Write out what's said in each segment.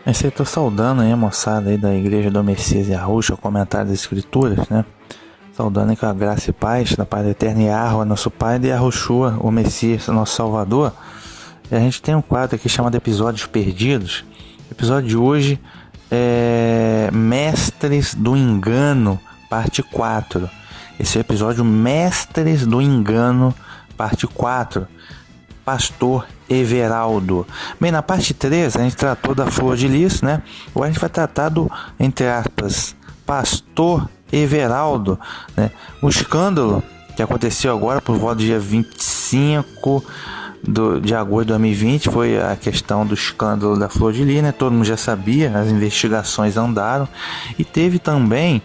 Esse aí tô saudando aí a moçada aí da Igreja do Messias e Arruxa, o comentário das Escrituras, né? Saudando aí com a graça e paz da Pai Eterna e Yahweh, nosso Pai, e Arruxua, o Messias, nosso Salvador. E a gente tem um quadro aqui chamado Episódios Perdidos. O episódio de hoje é Mestres do Engano, parte 4. Esse é o episódio Mestres do Engano, parte 4. Pastor Everaldo. Bem, na parte 3 a gente tratou da flor de lis, né? Agora a gente vai tratar do, entre aspas, Pastor Everaldo, né? O escândalo que aconteceu agora por volta do dia 25 de agosto de 2020 foi a questão do escândalo da flor de lis, né? Todo mundo já sabia, as investigações andaram, e teve também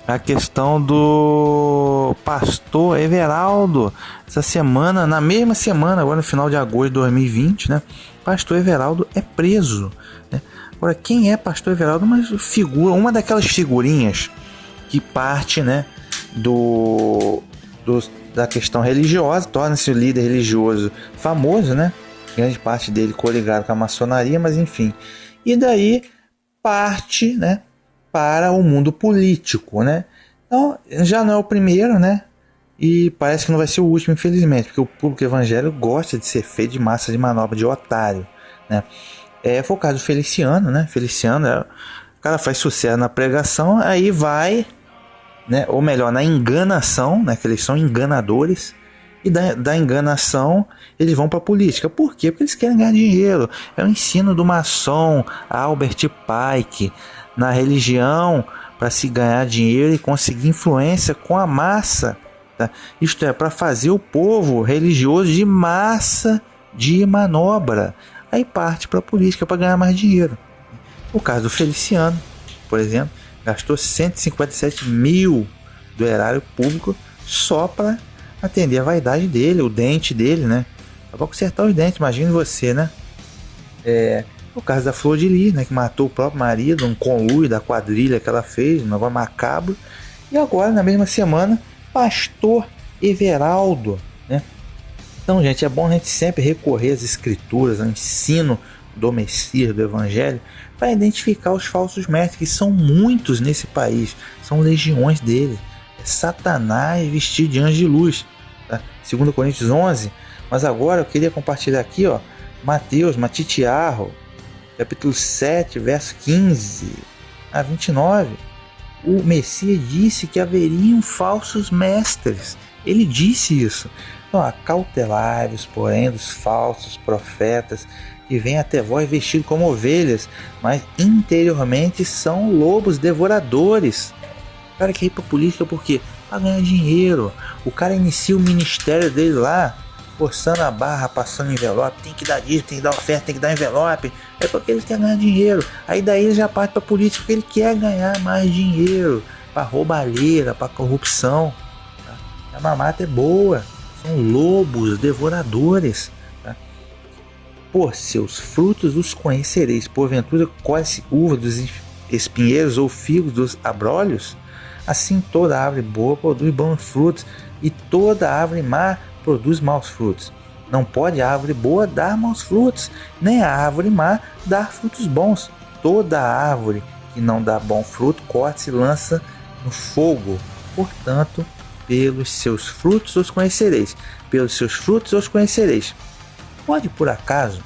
a questão do pastor Everaldo. Essa semana, na mesma semana, agora no final de agosto de 2020, né? Pastor Everaldo é preso, né? Agora, quem é pastor Everaldo? Uma daquelas figurinhas que parte, né, da questão religiosa, torna-se o líder religioso famoso, né? Grande parte dele coligado com a maçonaria, mas enfim. E daí parte, né, para o mundo político, né? Então, já não é o primeiro, né? E parece que não vai ser o último, infelizmente, porque o público evangélico gosta de ser feito de massa de manobra de otário, né? Foi o caso do Feliciano, né? Feliciano, o cara faz sucesso na pregação, aí vai, né? Ou melhor, na enganação, né? Que eles são enganadores. E da enganação eles vão para a política. Por quê? Porque eles querem ganhar dinheiro. É o ensino do maçom Albert Pike na religião para se ganhar dinheiro e conseguir influência com a massa. Tá? Isto é, para fazer o povo religioso de massa de manobra. Aí parte para a política para ganhar mais dinheiro. O caso do Feliciano, por exemplo, gastou 157 mil do erário público só para atender a vaidade dele, o dente dele, né? Para consertar os dentes, imagine você, né? O caso da Flor de Lis, né? Que matou o próprio marido, um conluio da quadrilha que ela fez, um negócio macabro. E agora, na mesma semana, Pastor Everaldo, né? Então, gente, é bom a gente sempre recorrer às escrituras, ao ensino do Messias, do Evangelho, para identificar os falsos mestres, que são muitos nesse país, são legiões dele. É Satanás vestido de anjo de luz, tá? 2 Coríntios 11. Mas agora eu queria compartilhar aqui, ó, Matitiarro, capítulo 7, verso 15 a 29. O Messias disse que haveriam falsos mestres. Ele disse isso. Então, acautelai-vos, porém, dos falsos profetas, que vêm até vós vestidos como ovelhas, mas interiormente são lobos devoradores. O cara quer ir para política por quê? Para ganhar dinheiro. O cara inicia o ministério dele lá, forçando a barra, passando envelope, tem que dar isso, tem que dar oferta, tem que dar envelope. É porque ele quer ganhar dinheiro. Aí daí ele já parte para política porque ele quer ganhar mais dinheiro, para roubalheira, para corrupção. Tá? A mamata é boa. São lobos devoradores. Tá? Por seus frutos os conhecereis. Porventura colhe-se uva dos espinheiros ou figos dos abrolhos? Assim toda árvore boa produz bons frutos, e toda árvore má produz maus frutos. Não pode a árvore boa dar maus frutos, nem a árvore má dar frutos bons. Toda árvore que não dá bom fruto corta-se e lança no fogo. Portanto, pelos seus frutos os conhecereis. Pelos seus frutos os conhecereis. Pode, por acaso,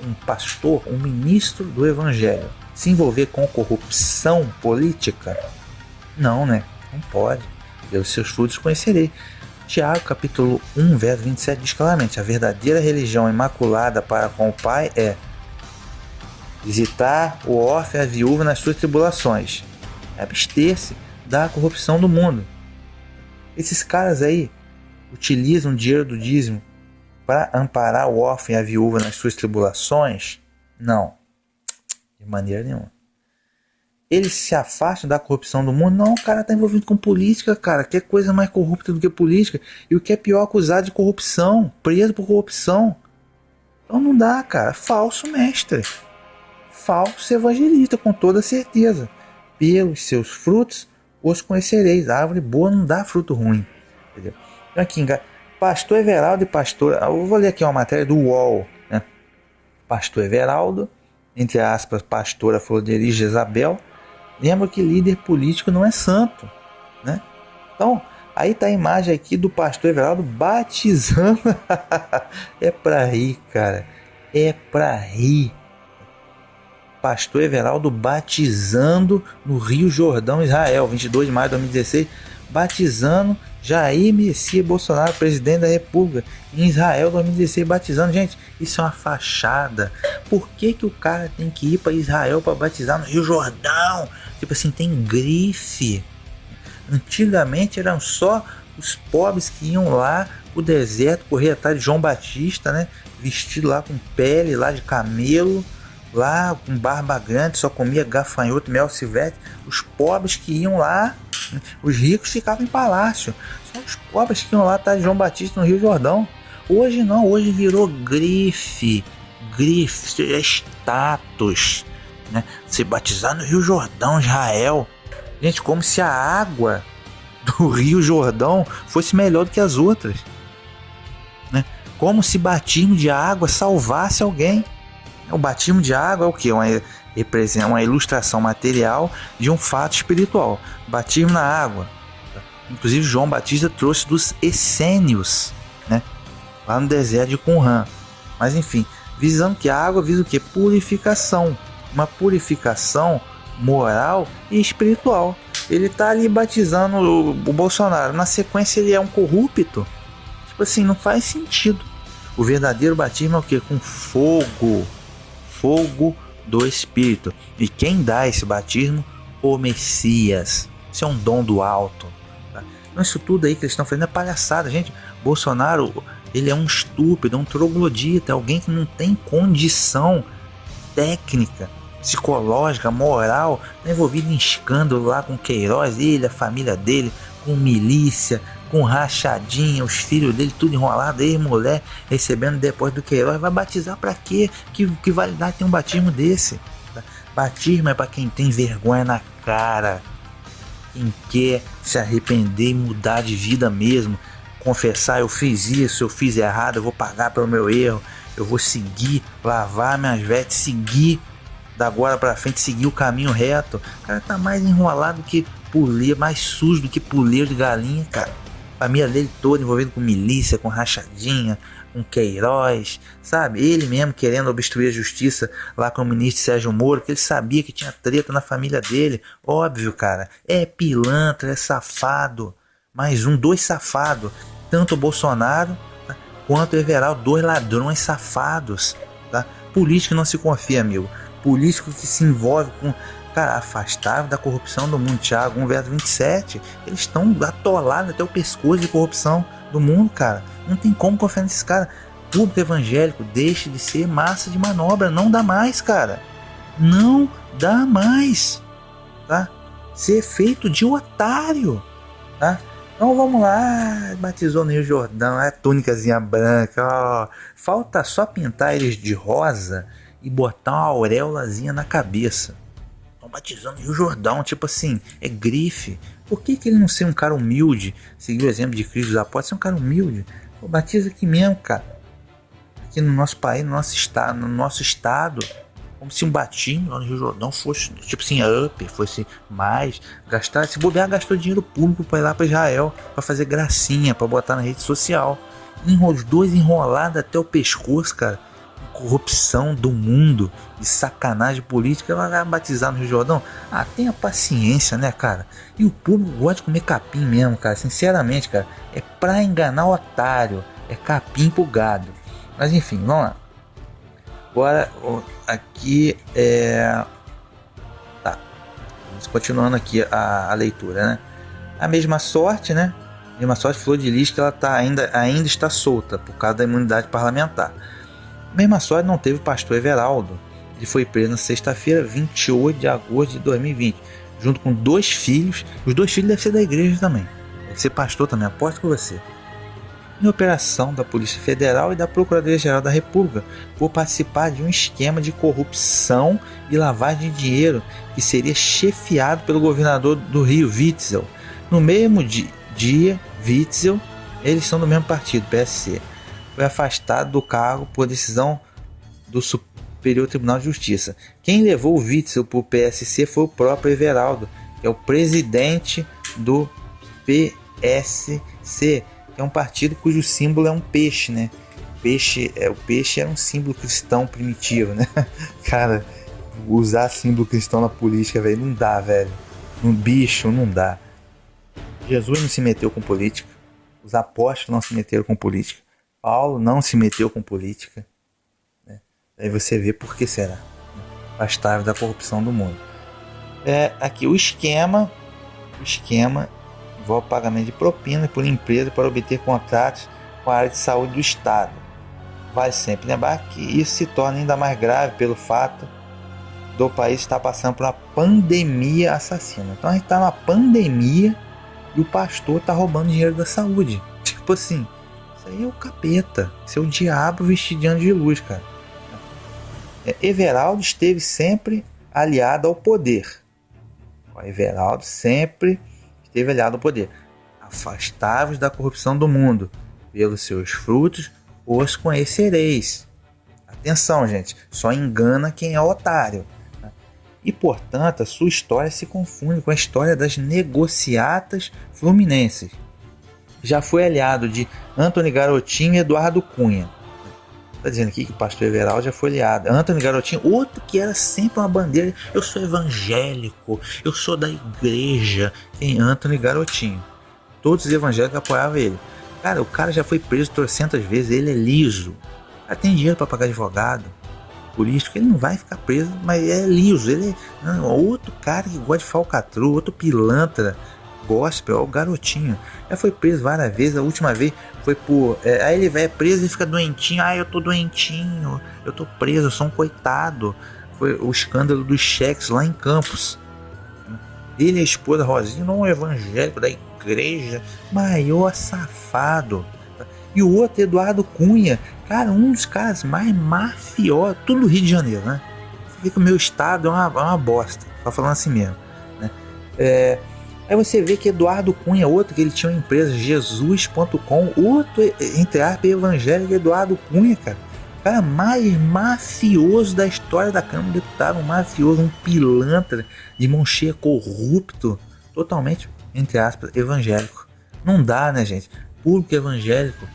um pastor, um ministro do evangelho, se envolver com corrupção política? Não, né? Não pode. Pelos seus frutos conhecerei. Tiago, capítulo 1, verso 27, diz claramente: a verdadeira religião imaculada para com o Pai é visitar o órfão e a viúva nas suas tribulações, abster-se da corrupção do mundo. Esses caras aí utilizam o dinheiro do dízimo para amparar o órfão e a viúva nas suas tribulações? Não, de maneira nenhuma. Eles se afastam da corrupção do mundo? Não, o cara está envolvido com política, cara. Que coisa mais corrupta do que política? E o que é pior, acusado de corrupção, preso por corrupção. Então não dá, cara. Falso mestre. Falso evangelista, com toda certeza. Pelos seus frutos os conhecereis. A árvore boa não dá fruto ruim. Entendeu? Então aqui, Pastor Everaldo e Pastor... Eu vou ler aqui uma matéria do UOL. Né? Pastor Everaldo entre aspas, pastora Flor de Lis Jezabel. Lembra que líder político não é santo, né? Então, aí tá a imagem aqui do pastor Everaldo batizando. É pra rir, cara. É pra rir. Pastor Everaldo batizando no Rio Jordão, Israel, 22 de maio de 2016, batizando Jair Messias Bolsonaro, presidente da República, em Israel, 2016, batizando. Gente, isso é uma fachada. Por que o cara tem que ir para Israel para batizar no Rio Jordão? Tipo assim, tem grife. Antigamente eram só os pobres que iam lá o deserto, correr atrás de João Batista, né? Vestido lá com pele lá de camelo, lá com barba grande, só comia gafanhoto, mel silvestre. Os pobres que iam lá, os ricos ficavam em palácio. Só os pobres que iam lá atrás de João Batista no Rio Jordão. Hoje não, hoje virou grife, status, né? Se batizar no Rio Jordão, Israel. Gente, como se a água do Rio Jordão fosse melhor do que as outras, né? Como se batismo de água salvasse alguém. O batismo de água é o que? Representa uma ilustração material de um fato espiritual. Batismo na água. Inclusive João Batista trouxe dos essênios, né? Lá no deserto de Qumran. Mas enfim, visando que a água visa o que? Purificação. Uma purificação moral e espiritual. Ele tá ali batizando o Bolsonaro. Na sequência ele é um corrupto. Tipo assim, não faz sentido. O verdadeiro batismo é o que? Com fogo. Fogo do Espírito. E quem dá esse batismo? O Messias. Isso é um dom do alto. Tá? Então isso tudo aí que eles estão fazendo é palhaçada, gente. Bolsonaro, ele é um estúpido, é um troglodita, é alguém que não tem condição técnica, psicológica, moral, tá envolvido em escândalo lá com Queiroz, ele, a família dele, com milícia, com rachadinha, os filhos dele tudo enrolado, aí mulher recebendo depois do Queiroz. Vai batizar pra quê? Que validade tem um batismo desse? Batismo é pra quem tem vergonha na cara, quem quer se arrepender e mudar de vida mesmo, confessar: eu fiz isso, eu fiz errado, eu vou pagar pelo meu erro, eu vou seguir, lavar minhas vestes, seguir da agora pra frente, seguir o caminho reto. O cara tá mais enrolado que puleiro, mais sujo do que puleiro de galinha, cara. A família dele toda envolvida com milícia, com rachadinha, com Queiroz, sabe? Ele mesmo querendo obstruir a justiça lá com o ministro Sérgio Moro, porque ele sabia que tinha treta na família dele. Óbvio, cara. É pilantra, é safado. Mais um, dois safados. Tanto o Bolsonaro, tá, quanto o Everaldo, dois ladrões safados, tá? Político não se confia, amigo. Político que se envolve com... Cara, afastaram da corrupção do mundo. Thiago 1:27. Eles estão atolados até o pescoço de corrupção do mundo, cara. Não tem como confiar nesses caras. Público evangélico, deixe de ser massa de manobra. Não dá mais, cara. Não dá mais, tá? Ser feito de otário, tá? Então vamos lá. Batizou no Rio Jordão. É túnicazinha branca, ó. Falta só pintar eles de rosa e botar uma auréolazinha na cabeça. Estão batizando Rio Jordão, tipo assim, é grife. Por que ele não ser um cara humilde? Seguir o exemplo de Cristo dos Apóstolos, ser um cara humilde. Pô, batiza aqui mesmo, cara. Aqui no nosso país, no nosso estado. Como se um batismo lá no Rio Jordão fosse, tipo assim, fosse mais. Gastar, se bobear, gastou dinheiro público para ir lá para Israel, para fazer gracinha, para botar na rede social. Os dois enrolados até o pescoço, cara. Corrupção do mundo, de sacanagem política, vai batizar no Rio Jordão. Ah, tenha paciência, né, cara? E o público gosta de comer capim mesmo, cara. Sinceramente, cara, é pra enganar o otário, é capim pro gado. Mas enfim, vamos lá. Agora, aqui tá, continuando aqui a leitura, né? A mesma sorte, né? A mesma sorte, Flor de Lis, que ela tá ainda está solta por causa da imunidade parlamentar. Mesma sorte não teve o pastor Everaldo. Ele foi preso na sexta-feira, 28 de agosto de 2020, junto com 2 filhos. Os 2 filhos devem ser da igreja também. Deve ser pastor também, aposto com você. Em operação da Polícia Federal e da Procuradoria-Geral da República por participar de um esquema de corrupção e lavagem de dinheiro que seria chefiado pelo governador do Rio, Witzel. No mesmo dia, Witzel, eles são do mesmo partido, PSC. Foi afastado do cargo por decisão do Superior Tribunal de Justiça. Quem levou o Witzel para o PSC foi o próprio Everaldo, que é o presidente do PSC, que é um partido cujo símbolo é um peixe, né? O peixe era um símbolo cristão primitivo, né? Cara, usar símbolo cristão na política, velho, não dá, velho. Um bicho, não dá. Jesus não se meteu com política. Os apóstolos não se meteram com política. Paulo não se meteu com política. Né? Aí você vê por que será. Afastável da corrupção do mundo. Aqui o esquema envolve pagamento de propina por empresa para obter contratos com a área de saúde do Estado. Vale sempre lembrar que isso se torna ainda mais grave pelo fato do país estar passando por uma pandemia assassina. Então a gente está numa pandemia e o pastor está roubando dinheiro da saúde. Tipo assim, isso aí é o capeta, isso é o diabo vestido de anjo de luz, cara. Everaldo esteve sempre aliado ao poder. Everaldo sempre esteve aliado ao poder. Afastáveis da corrupção do mundo, pelos seus frutos os conhecereis. Atenção, gente, só engana quem é otário. E, portanto, a sua história se confunde com a história das negociatas fluminenses. Já foi aliado de Antony Garotinho e Eduardo Cunha. Está dizendo aqui que o pastor Everaldo já foi aliado. Antony Garotinho, outro que era sempre uma bandeira. Eu sou evangélico, eu sou da igreja. Tem Antony Garotinho. Todos os evangélicos apoiavam ele. Cara, o cara já foi preso 300 vezes, ele é liso. Já tem dinheiro para pagar advogado. Político, ele não vai ficar preso, mas é liso. Ele é outro cara que gosta de falcatrua, outro pilantra, gospel, o Garotinho. Já foi preso várias vezes, a última vez foi por... aí ele vai preso e fica doentinho. Eu tô doentinho, eu tô preso, eu sou um coitado. Foi o escândalo dos cheques lá em Campos. Ele e a esposa Rosinha, não evangélico da igreja, maior safado. E o outro, Eduardo Cunha, cara, um dos caras mais mafiosos, tudo do Rio de Janeiro, né? Você vê que o meu estado é uma bosta, só falando assim mesmo, né? Aí você vê que Eduardo Cunha, outro que ele tinha uma empresa, Jesus.com, outro, entre aspas, evangélico, Eduardo Cunha, cara. O cara mais mafioso da história da Câmara dos Deputados, um mafioso, um pilantra, de mão cheia, corrupto, totalmente, entre aspas, evangélico. Não dá, né, gente? Público evangélico,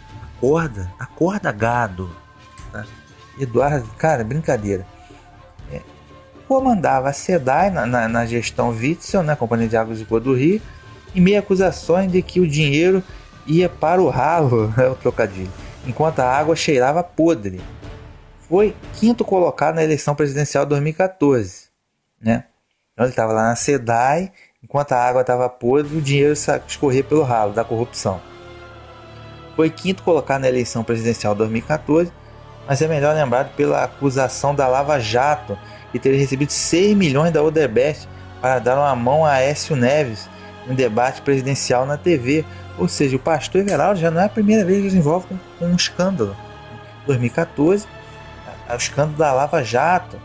acorda gado, tá? Eduardo, cara, brincadeira. Comandava a SEDAI na gestão Witzel, né, Companhia de Águas e Cor do Rio, e meio acusações de que o dinheiro ia para o ralo, é o trocadilho, enquanto a água cheirava podre. Foi quinto colocado na eleição presidencial de 2014, né? Então ele estava lá na SEDAI, enquanto a água estava podre, o dinheiro escorria pelo ralo da corrupção. Foi quinto colocado na eleição presidencial de 2014, mas é melhor lembrado pela acusação da Lava Jato de ter recebido 6 milhões da Odebrecht para dar uma mão a Aécio Neves no debate presidencial na TV. Ou seja, o pastor Everaldo já não é a primeira vez que ele se envolve com um escândalo. Em 2014, o escândalo da Lava Jato,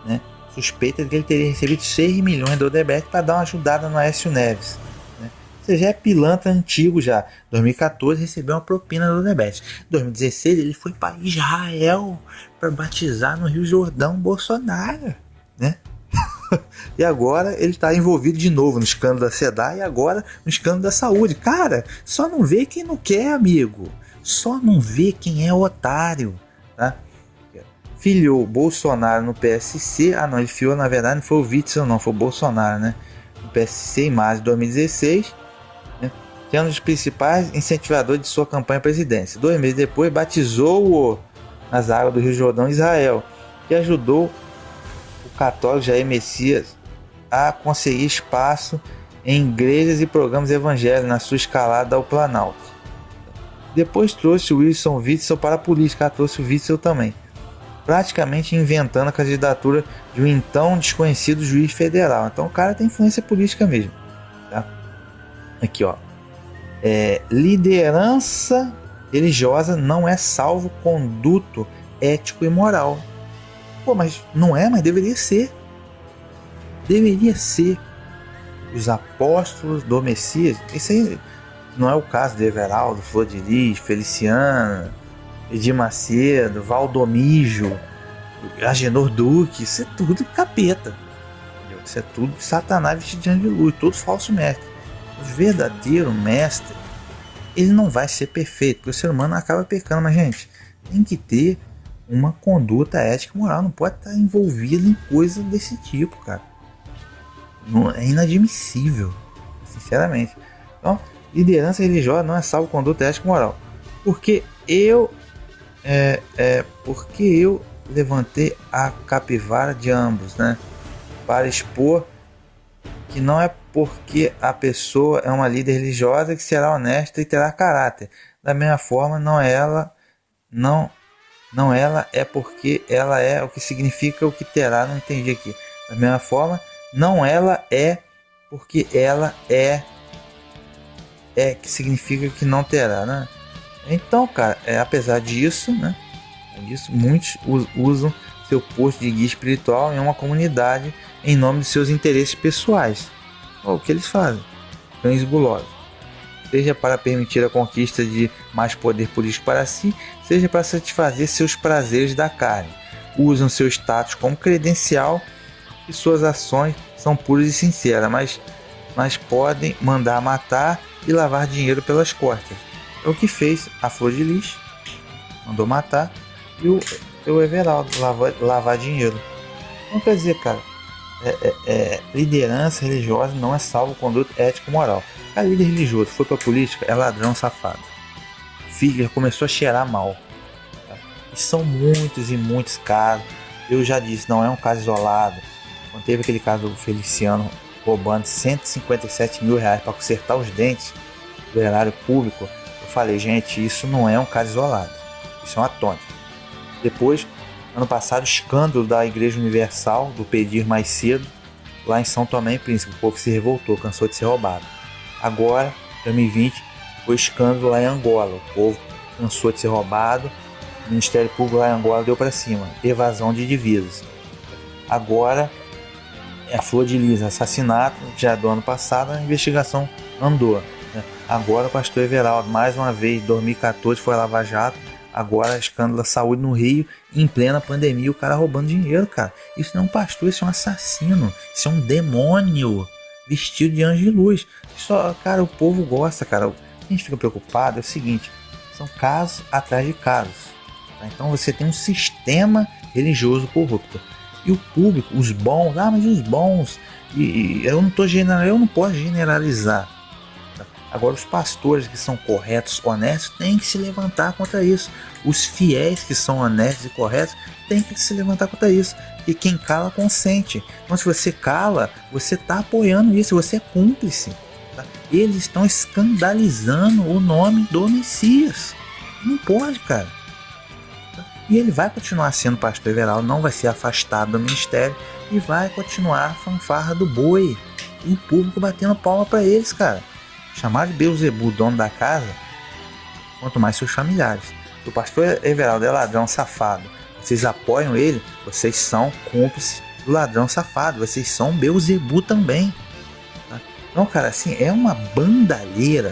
né, suspeita de que ele teria recebido 6 milhões da Odebrecht para dar uma ajudada no Aécio Neves. Você já é pilantra antigo já. 2014 recebeu uma propina do Odebrecht. 2016 ele foi para Israel para batizar no Rio Jordão Bolsonaro, né? E agora ele está envolvido de novo no escândalo da SEDAI e agora no escândalo da saúde. Cara, só não vê quem não quer, amigo. Só não vê quem é otário, tá? Filiou Bolsonaro no PSC. Não, ele filiou, na verdade, não foi o Witzel, não, foi o Bolsonaro, né? No PSC em março de 2016. Que é um dos principais incentivadores de sua campanha à presidência. 2 meses depois, batizou-o nas águas do Rio Jordão, Israel, que ajudou o católico Jair Messias a conseguir espaço em igrejas e programas evangélicos na sua escalada ao Planalto. Depois trouxe o Wilson Witzel para a política, trouxe o Witzel também, praticamente inventando a candidatura de um então desconhecido juiz federal. Então o cara tem influência política mesmo, tá? Aqui, ó. Liderança religiosa não é salvo conduto ético e moral. Pô, mas não é, mas deveria ser. Deveria ser. Os apóstolos do Messias, isso aí não é o caso de Everaldo, Flor de Lis, Feliciano, Edir Macedo, Valdomijo, Agenor Duque, isso é tudo capeta. Entendeu? Isso é tudo Satanás vestido de anjo de luz, todo falso mestre. O verdadeiro mestre, ele não vai ser perfeito, porque o ser humano acaba pecando, mas gente, tem que ter uma conduta ética e moral, não pode estar envolvido em coisa desse tipo, cara. Não, é inadmissível, sinceramente. Então, liderança religiosa não é salvo conduta ética e moral. Porque porque eu levantei a capivara de ambos, né? Para expor que não é porque a pessoa é uma líder religiosa que será honesta e terá caráter. Da mesma forma, não ela é porque ela é o que significa o que terá, não entendi aqui. Da mesma forma, não ela é porque ela é que significa que não terá, né? Então, cara, apesar disso, né? Muitos usam seu posto de guia espiritual em uma comunidade em nome de seus interesses pessoais. O que eles fazem? Cães gulosos. Seja para permitir a conquista de mais poder político para si, seja para satisfazer seus prazeres da carne. Usam seu status como credencial e suas ações são puras e sinceras, mas podem mandar matar e lavar dinheiro pelas costas. É o que fez a Flor de Lis, mandou matar, e o Everaldo lavar dinheiro. Não quer dizer, cara, liderança religiosa não é salvo conduta ética e moral. A líder religioso foi pra política, é ladrão safado. Figueiredo começou a cheirar mal. Tá? E são muitos e muitos casos. Eu já disse, não é um caso isolado. Quando teve aquele caso do Feliciano roubando 157 mil reais para consertar os dentes do erário público, eu falei, gente, isso não é um caso isolado. Isso é uma tônica. Depois, ano passado, o escândalo da Igreja Universal, do pedir mais cedo, lá em São Tomé e Príncipe. O povo se revoltou, cansou de ser roubado. Agora, 2020, foi escândalo lá em Angola. O povo cansou de ser roubado. O Ministério Público lá em Angola deu para cima. Evasão de divisas. Agora, a Flor de Lis, assassinato, já do ano passado, a investigação andou. Né? Agora, o pastor Everaldo, mais uma vez, 2014, foi a Lava Jato. Agora, escândalo da saúde no Rio, em plena pandemia, o cara roubando dinheiro, cara. Isso não é um pastor, isso é um assassino. Isso é um demônio vestido de anjo de luz. Só, cara, o povo gosta, cara. O que a gente fica preocupado é o seguinte: são casos atrás de casos. Tá? Então você tem um sistema religioso corrupto. E o público, os bons, mas os bons. Eu não posso generalizar. Agora, os pastores que são corretos, honestos, têm que se levantar contra isso. Os fiéis que são honestos e corretos têm que se levantar contra isso. E quem cala, consente. Então, se você cala, você está apoiando isso, você é cúmplice. Tá? Eles estão escandalizando o nome do Messias. Não pode, cara. Tá? E ele vai continuar sendo pastor Everaldo, não vai ser afastado do ministério e vai continuar a fanfarra do boi. E o público batendo palma para eles, cara. Chamar de Beelzebub, dono da casa, quanto mais seus familiares. Se o pastor Everaldo é ladrão safado, vocês apoiam ele, vocês são cúmplices do ladrão safado, vocês são Beelzebub também. Tá? Então, cara, assim, é uma bandalheira.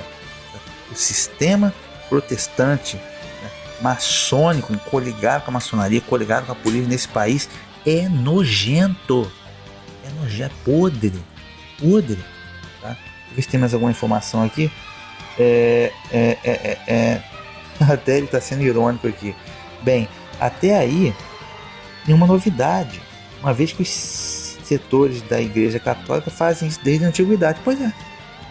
Tá? O sistema protestante, né, maçônico, coligado com a maçonaria, coligado com a polícia nesse país, é nojento. É nojento, podre. Tá? Ver se tem mais alguma informação aqui. Até ele está sendo irônico aqui. Bem, até aí, nenhuma novidade, uma vez que os setores da Igreja Católica fazem isso desde a antiguidade. Pois é,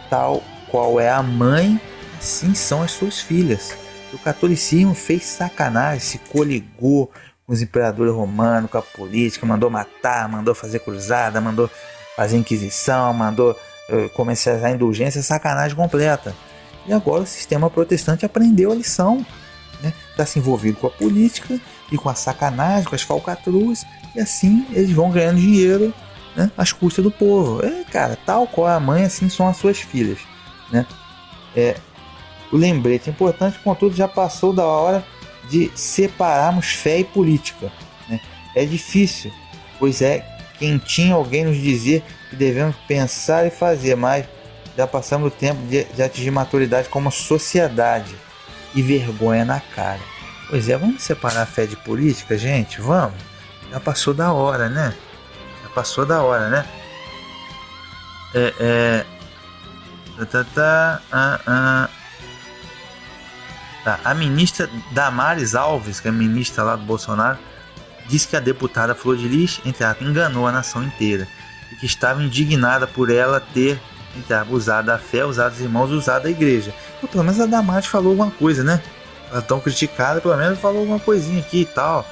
tal qual é a mãe, assim são as suas filhas. O catolicismo fez sacanagem, se coligou com os imperadores romanos, com a política, mandou matar, mandou fazer cruzada, mandou fazer inquisição, mandou comercializar indulgência, sacanagem completa. E agora o sistema protestante aprendeu a lição, né? Está se envolvido com a política e com a sacanagem, com as falcatruas, e assim eles vão ganhando dinheiro, né, às custas do povo. Cara, tal qual a mãe, assim são as suas filhas, né? O lembrete importante, contudo, já passou da hora de separarmos fé e política, né? É difícil, pois quem tinha alguém nos dizer que devemos pensar e fazer, mas já passamos o tempo de atingir maturidade como sociedade e vergonha na cara. Pois é, vamos separar a fé de política, gente? Vamos? Já passou da hora, né? Já passou da hora, né? Tá. A ministra Damares Alves, que é a ministra lá do Bolsonaro, disse que a deputada Flor de Lis, entre aspas, enganou a nação inteira e que estava indignada por ela ter, entre aspas, usado a fé, usado os irmãos, usado a igreja. Então, pelo menos a Damares falou alguma coisa, né? Ela tão criticada, pelo menos falou alguma coisinha aqui e tal.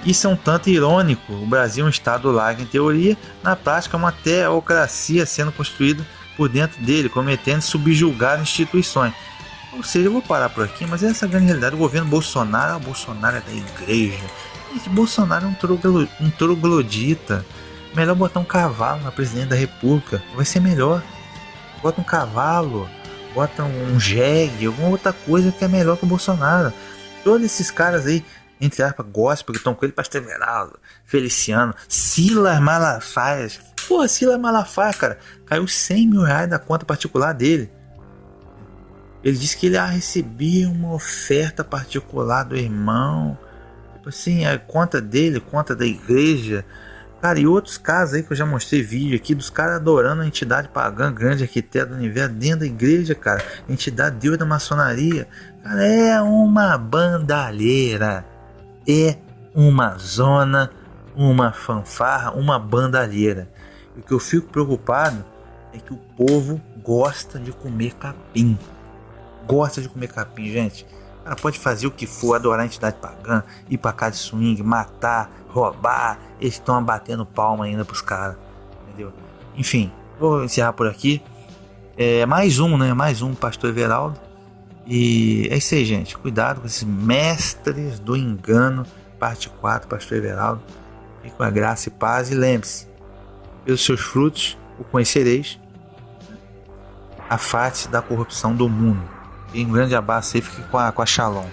Isso é um tanto irônico. O Brasil é um estado laico em teoria, na prática é uma teocracia sendo construída por dentro dele, cometendo subjugar instituições. Ou seja, eu vou parar por aqui, mas essa é a grande realidade. O governo Bolsonaro, Bolsonaro é da igreja. Gente, Bolsonaro é um troglodita. Melhor botar um cavalo na presidente da república. Vai ser melhor. Bota um cavalo, bota um jegue, alguma outra coisa que é melhor que o Bolsonaro. Todos esses caras aí, entre aspas, gospel, que estão com ele, Pastor Everaldo, Feliciano, Silas Malafaia. Porra, Silas Malafaia, cara, caiu 100 mil reais da conta particular dele. Ele disse que ele recebia uma oferta particular do irmão. Tipo assim, a conta dele, conta da igreja. Cara, e outros casos aí que eu já mostrei vídeo aqui dos caras adorando a entidade pagã, grande arquiteto do universo, dentro da igreja, cara. Entidade Deus da maçonaria. Cara, é uma bandalheira. É uma zona, uma fanfarra, uma bandalheira. E o que eu fico preocupado é que o povo gosta de comer capim. Gosta de comer capim, gente. O cara pode fazer o que for, adorar a entidade pagã, ir pra casa de swing, matar, roubar. Eles estão batendo palma ainda pros caras, entendeu? Enfim, vou encerrar por aqui. Mais um Pastor Everaldo. E é isso aí, gente. Cuidado com esses mestres do engano. Parte 4, Pastor Everaldo. Fique com a graça e paz. E lembre-se, pelos seus frutos o conhecereis. Afaste da corrupção do mundo. E um grande abraço aí, fique com a Shalom.